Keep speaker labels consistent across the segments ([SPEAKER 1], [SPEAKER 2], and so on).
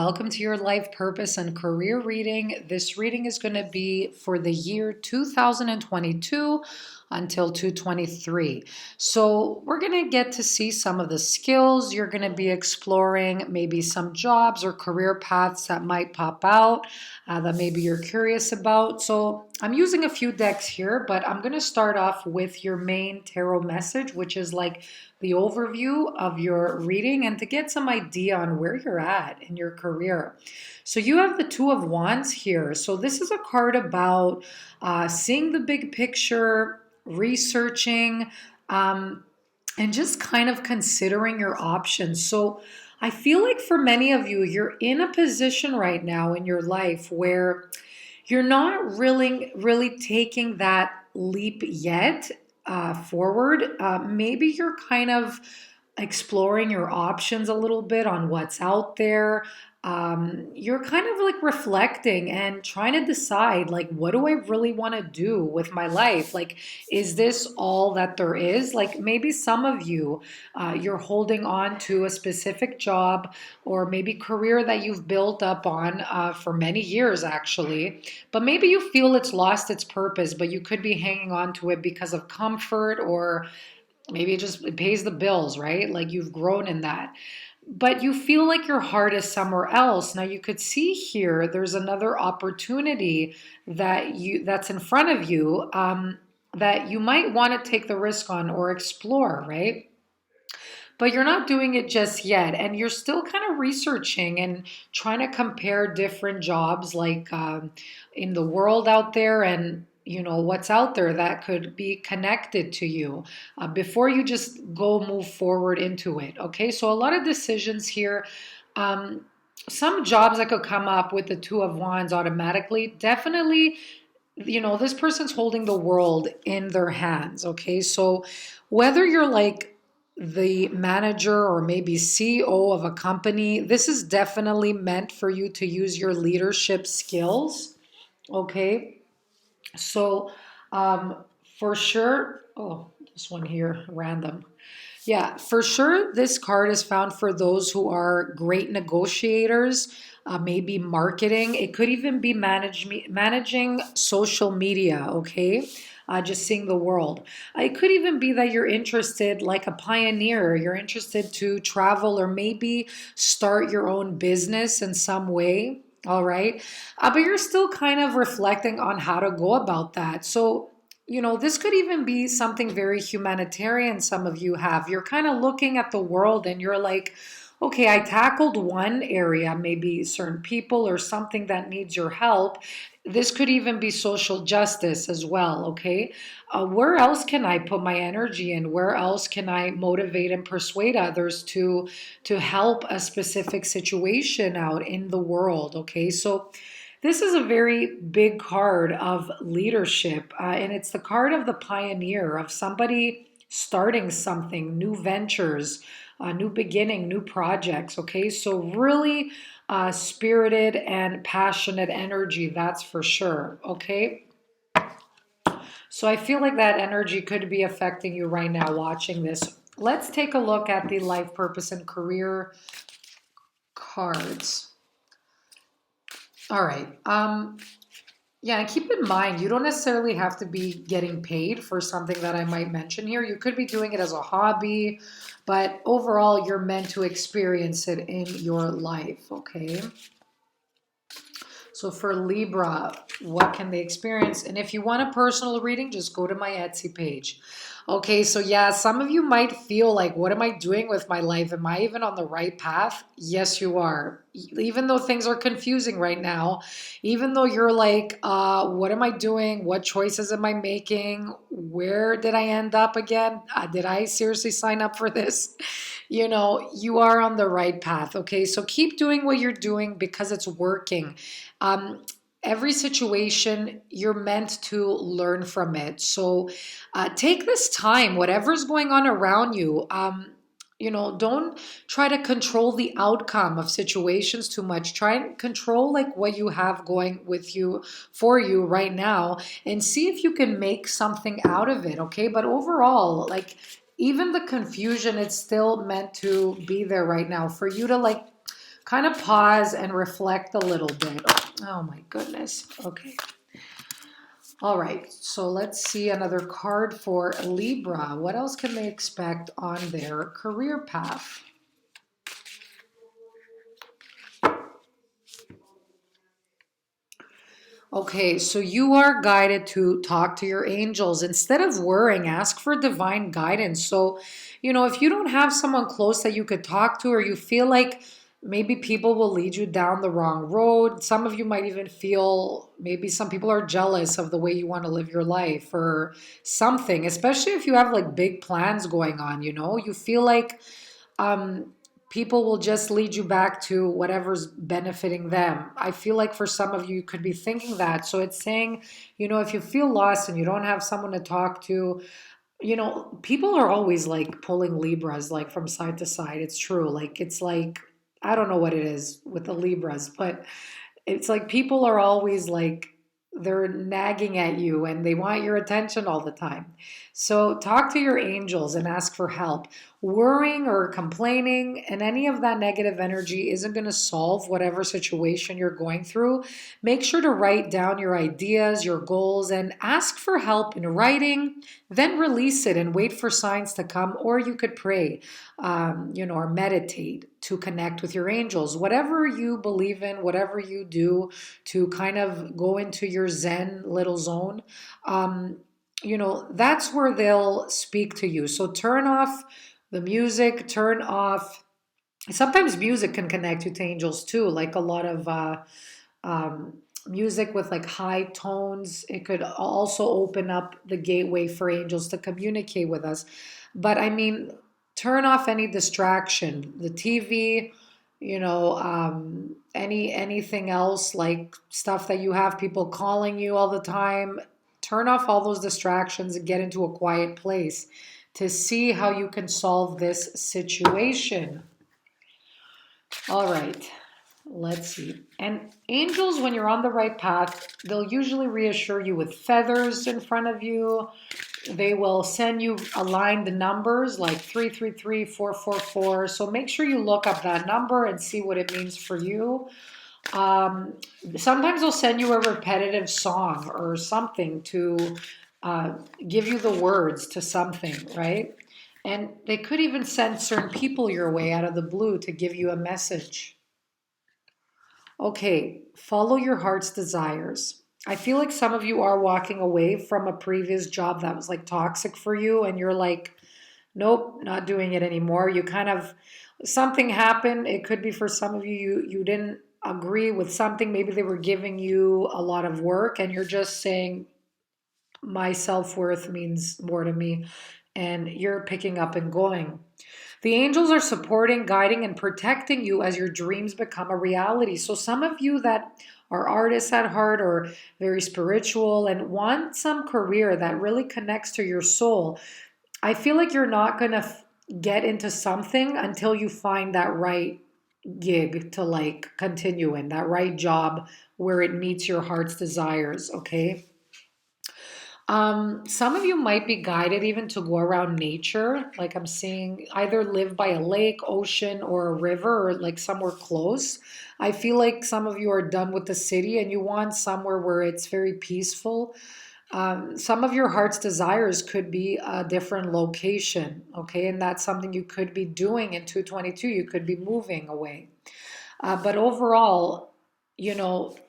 [SPEAKER 1] welcome to your life purpose and career reading. This reading is going to be for the year 2022 until 223. So we're going to get to see some of the skills you're going to be exploring, maybe some jobs or career paths that might pop out that maybe you're curious about. So I'm using a few decks here, but I'm going to start off with your main tarot message, which is like the overview of your reading and to get some idea on where you're at in your career. So you have the Two of Wands here. So this is a card about seeing the big picture, researching, and just kind of considering your options. So I feel like for many of you, you're in a position right now in your life where you're not really taking that leap yet forward. Maybe you're kind of exploring your options a little bit on what's out there. You're kind of like reflecting and trying to decide, like, what do I really want to do with my life? Like, is this all that there is? Like, maybe some of you, you're holding on to a specific job or maybe career that you've built up on for many years, actually. But maybe you feel it's lost its purpose, but you could be hanging on to it because of comfort or maybe it pays the bills, right? Like you've grown in that. But you feel like your heart is somewhere else. Now you could see here there's another opportunity that's in front of you that you might want to take the risk on or explore, right? But you're not doing it just yet, and you're still kind of researching and trying to compare different jobs like in the world out there, and what's out there that could be connected to you before you just go move forward into it. Okay, so a lot of decisions here. um, some jobs that could come up with the Two of Wands automatically, definitely, this person's holding the world in their hands. Okay, so whether you're like the manager or maybe CEO of a company, this is definitely meant for you to use your leadership skills. Okay, so um, for sure, oh, this one here, random. Yeah, for sure, this card is found for those who are great negotiators, maybe marketing. It could even be managing social media, okay? Just seeing the world. It could even be that you're interested, like a pioneer, you're interested to travel or maybe start your own business in some way. All right. But you're still kind of reflecting on how to go about that. So this could even be something very humanitarian some of you have. You're kind of looking at the world and you're like, okay, I tackled one area, maybe certain people or something that needs your help. This could even be social justice as well, okay? Where else can I put my energy in? Where else can I motivate and persuade others to help a specific situation out in the world, okay? So this is a very big card of leadership, and it's the card of the pioneer, of somebody starting something, new ventures, new beginning, new projects. Okay, so really spirited and passionate energy, that's for sure. Okay, so I feel like that energy could be affecting you right now watching this. Let's take a look at the life purpose and career cards. All right. Yeah, and keep in mind, you don't necessarily have to be getting paid for something that I might mention here. You could be doing it as a hobby, but overall, you're meant to experience it in your life, okay? So for Libra, what can they experience? And if you want a personal reading, just go to my Etsy page. Okay, so yeah, some of you might feel like, what am I doing with my life? Am I even on the right path? Yes, you are. Even though things are confusing right now, even though you're like, what am I doing? What choices am I making? Where did I end up again? Did I seriously sign up for this? You are on the right path. Okay, so keep doing what you're doing because it's working. Um, every situation, you're meant to learn from it. So take this time, whatever's going on around you. Don't try to control the outcome of situations too much. Try and control like what you have going with you for you right now and see if you can make something out of it. Okay. But overall, like even the confusion, it's still meant to be there right now for you to like kind of pause and reflect a little bit. Oh my goodness. Okay. All right. So let's see another card for Libra. What else can they expect on their career path? Okay, so you are guided to talk to your angels. Instead of worrying, ask for divine guidance. So, if you don't have someone close that you could talk to, or you feel like maybe people will lead you down the wrong road, some of you might even feel maybe some people are jealous of the way you want to live your life or something, especially if you have like big plans going on, you feel like um, people will just lead you back to whatever's benefiting them. I feel like for some of you, you could be thinking that. So it's saying, if you feel lost and you don't have someone to talk to, people are always like pulling Libras like from side to side. It's true. Like, it's like, I don't know what it is with the Libras, but it's like people are always like, they're nagging at you and they want your attention all the time. So talk to your angels and ask for help. Worrying or complaining and any of that negative energy isn't going to solve whatever situation you're going through. Make sure to write down your ideas, your goals, and ask for help in writing. Then release it and wait for signs to come, or you could pray, or meditate to connect with your angels. Whatever you believe in, whatever you do to kind of go into your Zen little zone, that's where they'll speak to you. So turn off the music, turn off. Sometimes music can connect you to angels too, like a lot of music with like high tones. It could also open up the gateway for angels to communicate with us. But I mean, turn off any distraction, the TV, anything else like stuff that you have people calling you all the time. Turn off all those distractions and get into a quiet place to see how you can solve this situation. All right. Let's see. And angels, when you're on the right path, they'll usually reassure you with feathers in front of you. They will send you aligned numbers like 333, 444. So make sure you look up that number and see what it means for you. Um, Sometimes they'll send you a repetitive song or something to uh, give you the words to something, right? And they could even send certain people your way out of the blue to give you a message. Okay, follow your heart's desires. I feel like some of you are walking away from a previous job that was like toxic for you, and you're like, nope, not doing it anymore. You kind of, something happened. It could be for some of you, you didn't agree with something. Maybe they were giving you a lot of work, and you're just saying, my self worth means more to me, and you're picking up and going. The angels are supporting, guiding, and protecting you as your dreams become a reality. So, some of you that are artists at heart or very spiritual and want some career that really connects to your soul, I feel like you're not going to get into something until you find that right gig to like continue in, that right job where it meets your heart's desires, okay? Some of you might be guided even to go around nature. Like I'm seeing either live by a lake, ocean, or a river, or like somewhere close. I feel like some of you are done with the city and you want somewhere where it's very peaceful. Some of your heart's desires could be a different location, okay? And that's something you could be doing in 222. You could be moving away. But overall,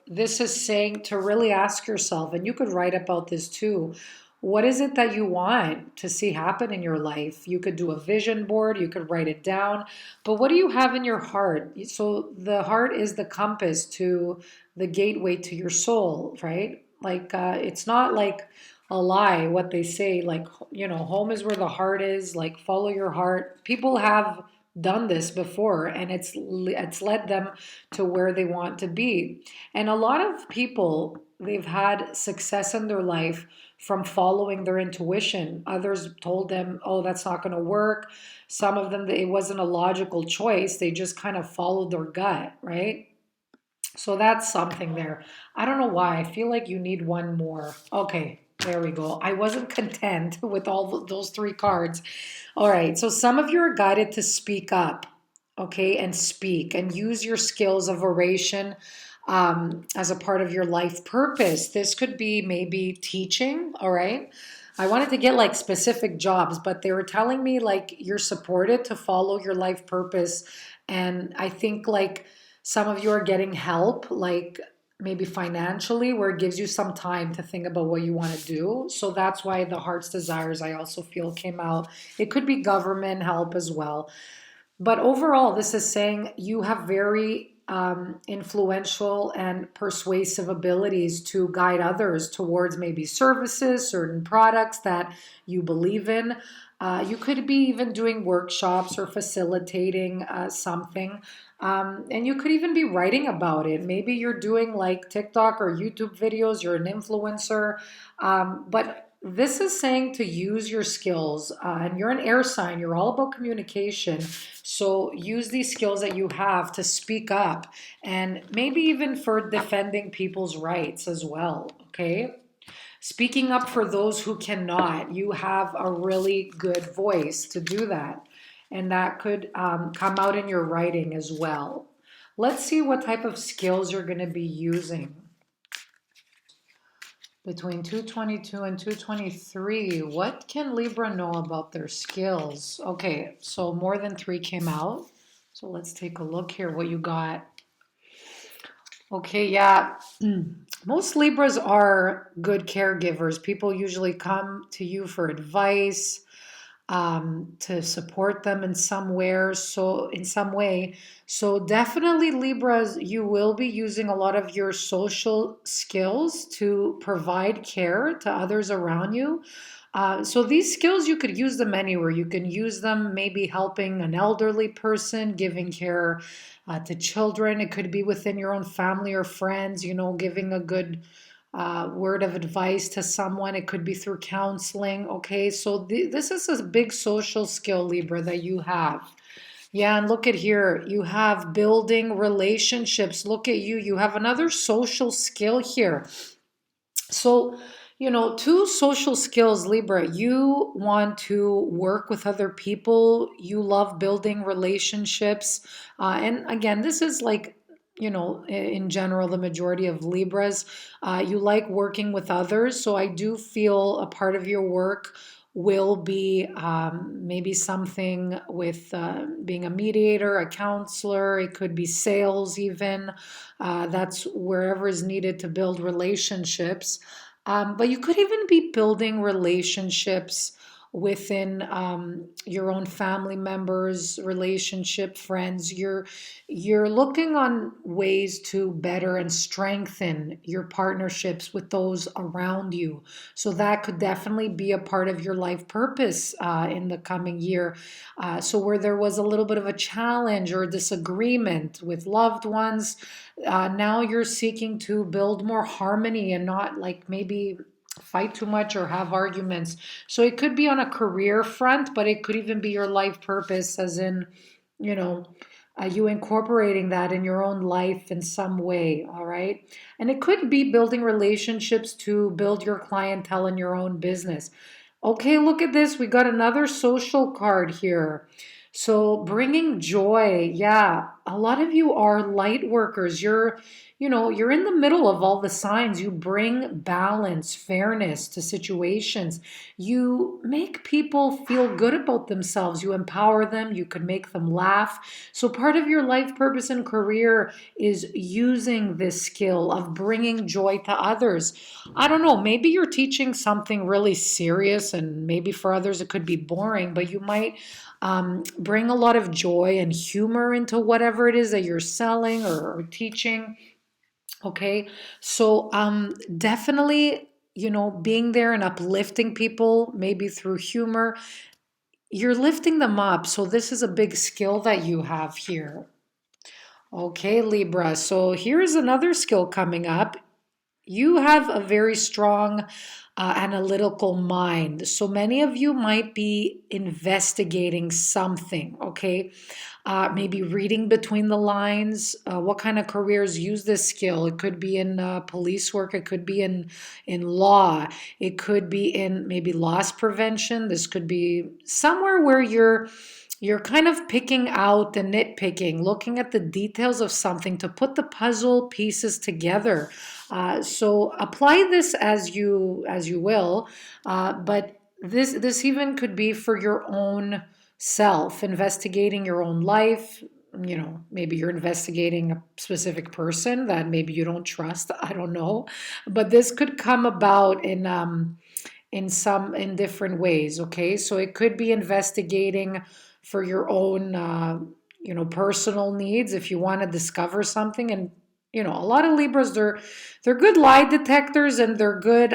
[SPEAKER 1] this is saying to really ask yourself, and you could write about this too. What is it that you want to see happen in your life? You could do a vision board, you could write it down, but what do you have in your heart? So the heart is the compass to the gateway to your soul, right? Like it's not like a lie what they say, like, home is where the heart is, like follow your heart. People have done this before and it's led them to where they want to be. And a lot of people, they've had success in their life from following their intuition. Others told them, oh, that's not going to work. Some of them, it wasn't a logical choice. They just kind of followed their gut, right? So that's something there. I don't know why. I feel like you need one more. Okay, there we go. I wasn't content with all those three cards. All right, so some of you are guided to speak up. okay, and speak and use your skills of oration as a part of your life purpose. This could be maybe teaching, all right? I wanted to get like specific jobs, but they were telling me like you're supported to follow your life purpose. And I think like some of you are getting help, like maybe financially, where it gives you some time to think about what you want to do. So that's why the heart's desires, I also feel, came out. It could be government help as well. But overall, this is saying you have very influential and persuasive abilities to guide others towards maybe services, certain products that you believe in. You could be even doing workshops or facilitating something. And you could even be writing about it. Maybe you're doing like TikTok or YouTube videos, you're an influencer. But this is saying to use your skills, and you're an air sign, you're all about communication. So use these skills that you have to speak up and maybe even for defending people's rights as well. Okay. Speaking up for those who cannot. You have a really good voice to do that. And that could come out in your writing as well. Let's see what type of skills you're going to be using. Between 222 and 223, what can Libra know about their skills? Okay, so more than three came out. So let's take a look here what you got. Okay, yeah. Most Libras are good caregivers. People usually come to you for advice, to support them in some way. So definitely Libras, you will be using a lot of your social skills to provide care to others around you. So these skills, you could use them anywhere. You can use them maybe helping an elderly person, giving care to children. It could be within your own family or friends, giving a good word of advice to someone. It could be through counseling. Okay, so this is a big social skill, Libra, that you have. Yeah, and look at here. You have building relationships. Look at you. You have another social skill here. So, two social skills, Libra. You want to work with other people. You love building relationships. And again, this is like, in general, the majority of Libras. You like working with others. So I do feel a part of your work will be maybe something with being a mediator, a counselor. It could be sales, even. That's wherever is needed to build relationships. But you could even be building relationships within your own family members, relationship, friends. You're looking on ways to better and strengthen your partnerships with those around you. So that could definitely be a part of your life purpose in the coming year. So where there was a little bit of a challenge or a disagreement with loved ones, now you're seeking to build more harmony and not like maybe fight too much or have arguments. So it could be on a career front, but it could even be your life purpose, as in, you know, you incorporating that in your own life in some way. All right. And it could be building relationships to build your clientele in your own business. Okay, look at this. We got another social card here. So bringing joy. Yeah, a lot of you are light workers. You're in the middle of all the signs. You bring balance, fairness to situations. You make people feel good about themselves. You empower them. You can make them laugh. So part of your life purpose and career is using this skill of bringing joy to others. I don't know, maybe you're teaching something really serious, and maybe for others it could be boring, but you might bring a lot of joy and humor into whatever it is that you're selling or teaching. Okay, so definitely, being there and uplifting people, maybe through humor, you're lifting them up. So this is a big skill that you have here. Okay, Libra. So here's another skill coming up. You have a very strong analytical mind. So many of you might be investigating something, okay? Maybe reading between the lines. What kind of careers use this skill? It could be in police work. It could be in law. It could be in maybe loss prevention. This could be somewhere where you're you're kind of picking out the nitpicking, looking at the details of something to put the puzzle pieces together. So apply this as you will, but this even could be for your own self, investigating your own life. Maybe you're investigating a specific person that maybe you don't trust. I don't know, but this could come about in different ways. Okay, so it could be investigating for your own personal needs if you want to discover something. And a lot of Libras, they're good lie detectors, and they're good.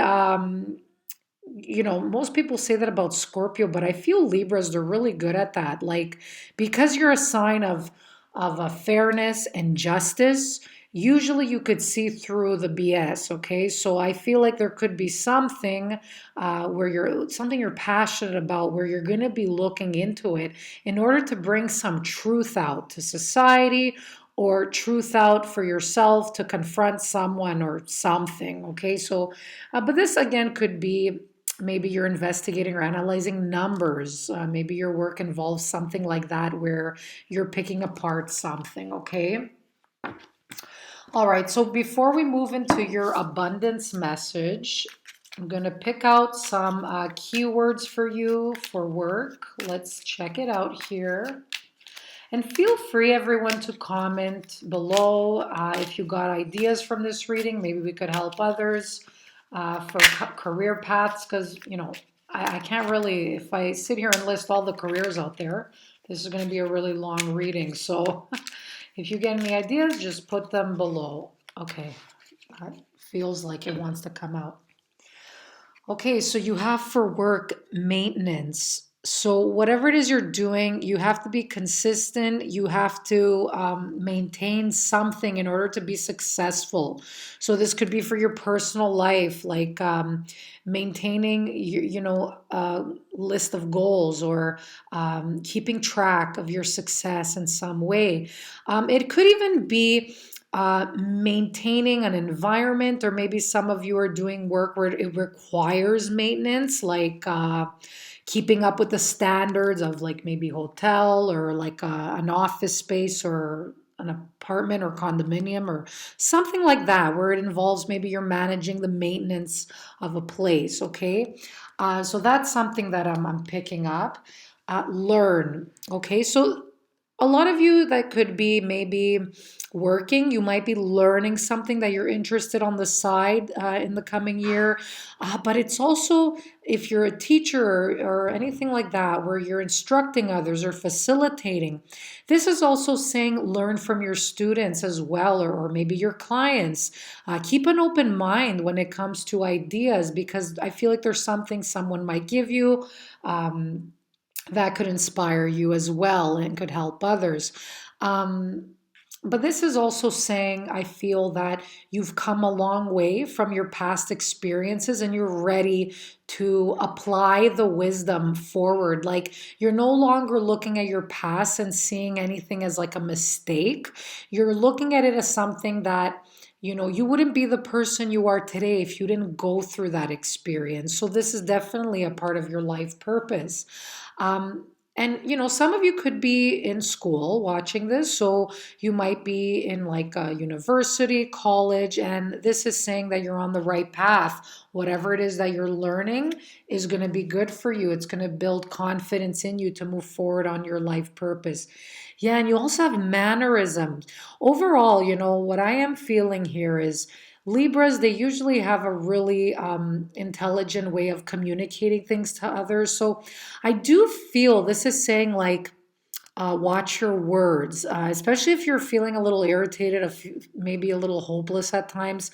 [SPEAKER 1] Most people say that about Scorpio, but I feel Libras, they're really good at that. Like, because you're a sign of a fairness and justice, usually you could see through the BS. Okay, so I feel like there could be something where you're passionate about, where you're going to be looking into it in order to bring some truth out to society, or truth out for yourself to confront someone or something. Okay, so but this again could be, maybe you're investigating or analyzing numbers. Maybe your work involves something like that, where you're picking apart something. Okay. All right. So before we move into your abundance message, I'm going to pick out some keywords for you for work. Let's check it out here. And feel free, everyone, to comment below if you got ideas from this reading. Maybe we could help others for career paths, because, I can't really, if I sit here and list all the careers out there, this is going to be a really long reading. So if you get any ideas, just put them below. Okay, that feels like it wants to come out. Okay, so you have for work maintenance. So whatever it is you're doing, you have to be consistent. You have to maintain something in order to be successful. So this could be for your personal life, like maintaining, a list of goals, or keeping track of your success in some way. It could even be maintaining an environment, or maybe some of you are doing work where it requires maintenance, like keeping up with the standards of, like, maybe hotel, or like an office space, or an apartment or condominium, or something like that, where it involves, maybe you're managing the maintenance of a place. Okay, so that's something that I'm picking up. Learn. Okay, so a lot of you, that could be maybe working, you might be learning something that you're interested on the side in the coming year. But it's also, if you're a teacher, or anything like that, where you're instructing others or facilitating, this is also saying learn from your students as well, or maybe your clients. Keep an open mind when it comes to ideas, because I feel like there's something someone might give you. That could inspire you as well and could help others. Um, but this is also saying, I feel that you've come a long way from your past experiences, and you're ready to apply the wisdom forward. Like, you're no longer looking at your past and seeing anything as like a mistake. You're looking at it as something that, you wouldn't be the person you are today if you didn't go through that experience. So this is definitely a part of your life purpose. Um, and some of you could be in school watching this, so you might be in like a university, college, and this is saying that you're on the right path. Whatever it is that you're learning is going to be good for you. It's going to build confidence in you to move forward on your life purpose. Yeah, and you also have mannerisms. Overall, what I am feeling here is Libras, they usually have a really intelligent way of communicating things to others. So I do feel this is saying, like, watch your words, especially if you're feeling a little irritated, maybe a little hopeless at times.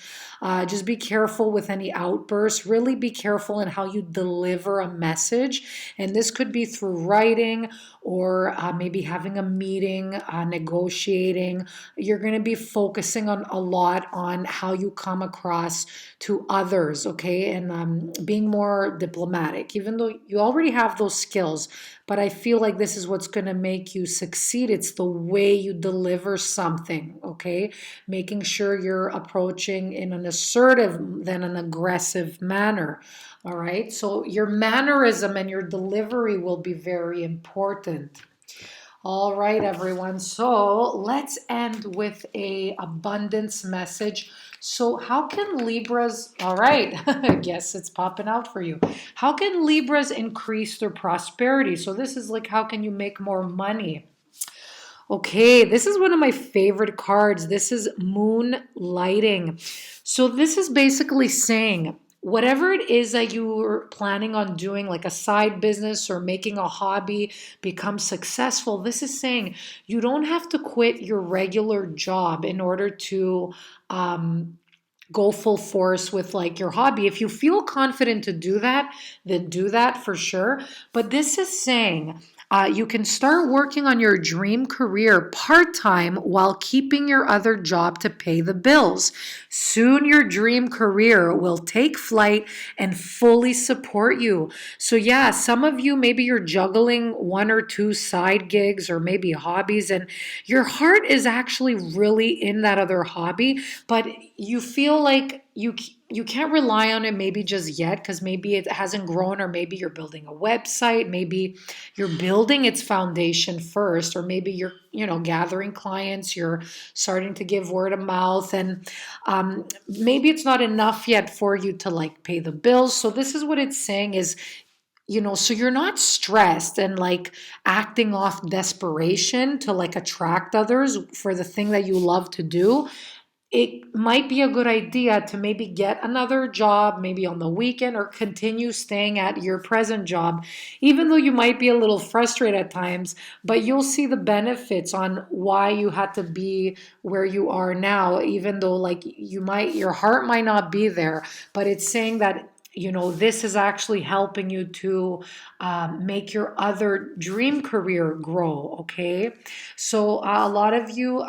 [SPEAKER 1] Just be careful with any outbursts. Really be careful in how you deliver a message. And this could be through writing, or maybe having a meeting, negotiating. You're going to be focusing on a lot on how you come across to others, okay? And being more diplomatic, even though you already have those skills. But I feel like this is what's going to make you succeed. It's the way you deliver something, okay? Making sure you're approaching in an assertive than an aggressive manner, all right? So your mannerism and your delivery will be very important. All right, everyone. So let's end with a abundance message. So how can Libras, all right, I guess it's popping out for you. How can Libras increase their prosperity? So this is like, how can you make more money? Okay, this is one of my favorite cards. This is moonlighting. So this is basically saying whatever it is that you're planning on doing, like a side business or making a hobby become successful, this is saying you don't have to quit your regular job in order to go full force with like your hobby. If you feel confident to do that, then do that for sure. But this is saying you can start working on your dream career part time while keeping your other job to pay the bills. Soon, your dream career will take flight and fully support you. So, yeah, some of you, maybe you're juggling one or two side gigs or maybe hobbies, and your heart is actually really in that other hobby, but you feel like you can't rely on it maybe just yet because maybe it hasn't grown, or maybe you're building a website, maybe you're building its foundation first, or maybe you're gathering clients, you're starting to give word of mouth, and maybe it's not enough yet for you to like pay the bills. So this is what it's saying is, so you're not stressed and like acting off desperation to like attract others for the thing that you love to do. It might be a good idea to maybe get another job, maybe on the weekend, or continue staying at your present job, even though you might be a little frustrated at times, but you'll see the benefits on why you had to be where you are now, even though like your heart might not be there, but it's saying that this is actually helping you to make your other dream career grow. Okay, so a lot of you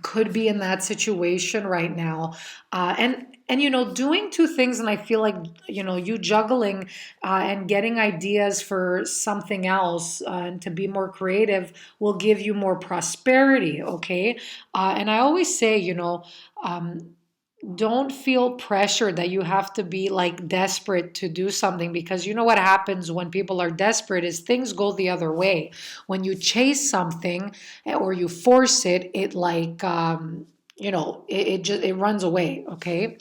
[SPEAKER 1] could be in that situation right now, and doing two things, and I feel like you juggling and getting ideas for something else, and to be more creative will give you more prosperity. Okay, and I always say, um, don't feel pressure that you have to be like desperate to do something, because you know what happens when people are desperate is things go the other way. When you chase something, or you force it, it like it runs away. Okay,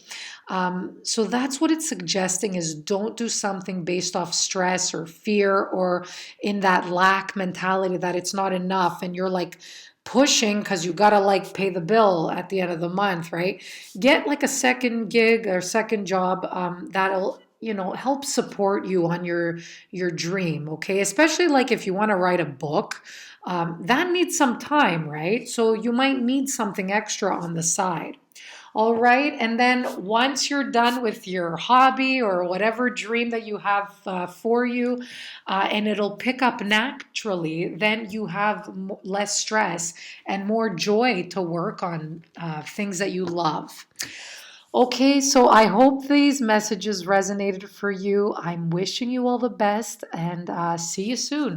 [SPEAKER 1] so that's what it's suggesting is don't do something based off stress or fear, or in that lack mentality that it's not enough and you're like pushing because you gotta like pay the bill at the end of the month, right? Get like a second gig or second job, that'll help support you on your dream. Okay, especially like if you want to write a book, that needs some time, right? So you might need something extra on the side. All right. And then once you're done with your hobby or whatever dream that you have for you, and it'll pick up naturally, then you have less stress and more joy to work on things that you love. Okay, so I hope these messages resonated for you. I'm wishing you all the best, and see you soon.